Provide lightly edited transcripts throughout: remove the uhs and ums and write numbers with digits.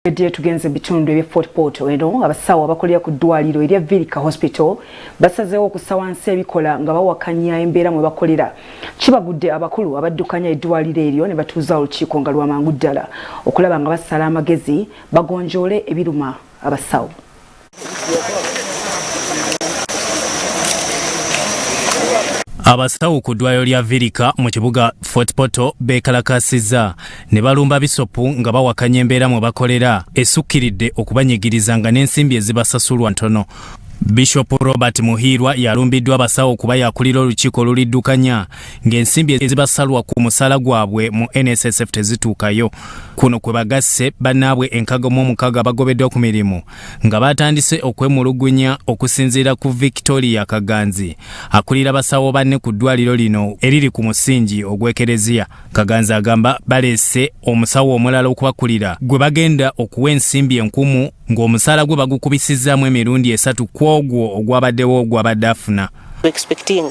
Ediye tugenze bitundu ebye Fort Portal eno abasawo abakolera ku ddwaliro erya VIRIKA Hospital basazeewo okusawansa ebikola nga bawakanya embeera mwe bakolera. Kibagudde abakulu abaddukanya eddwaliro eryo ne batuuza olukiiko nga lwamangu ddala okulaba nga basala amagezi bagonjoole ebiruma abasawo. Abasawo ku ddwaliro lya VIRIKA mu kibuga Fort Portal beekalakasiza ne balumba bisopu nga bawakanya embeera mwe bakolera esukkiridde okubanyigiriza nga n'ensimbi ezibasasulwa ntono. Bishop Muhirwa yalumbiddwa abasawo kuba yakulira olukiiko luliddukanya ng'ensimbi ezibasalwa ku musala gwabwe mu NSSF tezituukayo. Kuno kwe bagasse bannaabwe enkaga mu mukaga bagobeddwa ku mirimu nga batandise okwemulugunya okusinziira ku Victoria Kaganzi akulira basawo banne ku ddwaliro lino eriri ku musingi ogw'ekereziya. Kaganzi agamba baleese omusawo omulala okubakulira gwe bagenda okuwa ensimbi enkumu ng'omusala gwe bagukubisizaamu emirundi 3 kwogwo ogwabaddewo ogwabadde afuna. Expecting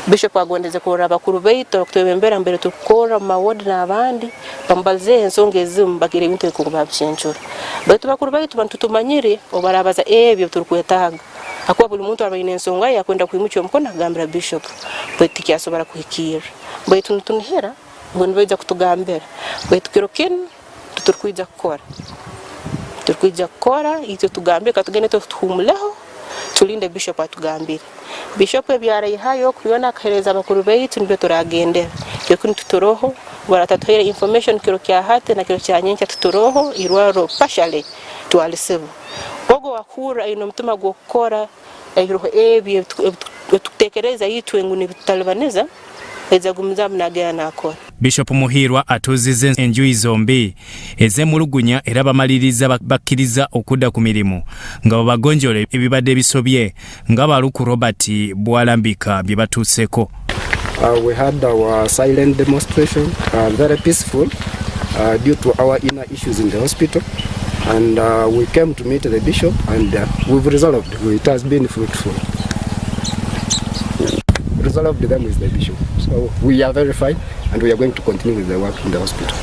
Bishop agondeze kurora abakuru beitu okutebembera mbere tukora mu mawodi n'abandi bambalize ensonga ezimu bagire ebintu ebikuba bishenjura baitu bakuru beitu bantutumanyire obarabaza ebyo turukwetaga akuba buli muntu abaine ensonga yakwenda kwimucha omukono agambira Bishop baitu kyasobora kuhikira baitu ntunihera ngo nibeza kutugambira baitu kirokene tuturkwija kukora ito tugambe katugene tuhumuleho tulinde Bishop atugambire Bishop ebyara ihayo kuyona kahereza abakuru beitu nibyo turagendera cyo kuntu turoho baratatuhere information kiro kya hate na kiro kya nyencha turoho irwaro pashale twalisibu ogo wakura ino mtuma gukora iroho ebyo tutekereza yitwe nguni bitalibaneza ezagumza mnagaya nakora. Bishop Muhirwa atuzize enjuyi zombi ezemulugunya era bamaliriza bakkiriza okudda ku mirimu nga bagonjole ebibadde bisobye nga baluku Robert bwalambika bye batuuseko. We had our silent demonstration, very peaceful due to our inner issues in the hospital, and we came to meet the Bishop and we've resolved. It has been fruitful. Resolved them with the Bishop. So we are very fine and we are going to continue with the work in the hospital.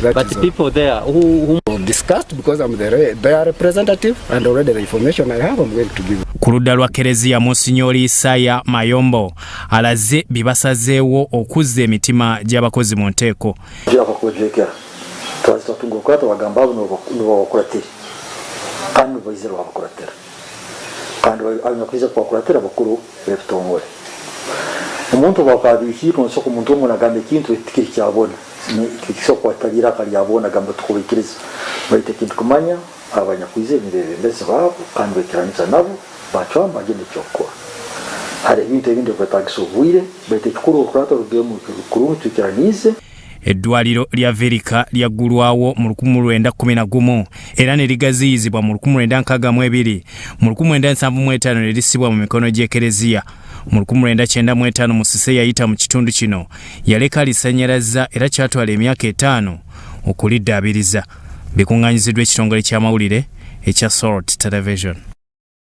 But the people there who discussed, because I'm their representative and already the information I have I'm going to give. Ku ludda lwa Kereziya Monsinyori Isaya Mayombo alaze bibasazeewo okuzza emitima gy'abakozi mu nteeko. Kandi abanyakwiza kwakuratera bakuru b'ebitongole umuntu bakabishira nsoko umuntu umuntu agambe kintu tikiri cyabona ni kisoko atagira kali yabona gamba tukubikiriza bayite kintu kumanya abanyakwize nirebe mbese babo kandi bekiraniza nabo bacamba agende cyokora hari ibintu kwatagisubwire bayite kikuru okurato rugemu kuru tukiranize. Eddwaliro lya VIRIKA lyaggulwawo mu 1911 era ne ligaziyizibwa mu 1962 mu 1975 ne lisibwa mu mikono gy'ekereziya mu 1995 Musise yayita mu kitundu kino yaleka lisannyalaza era kyatwala emyaka 5 okuliddaabiriza. Bikungaanyiziddwa ekitongole ky'amawulire ekya Salt Television.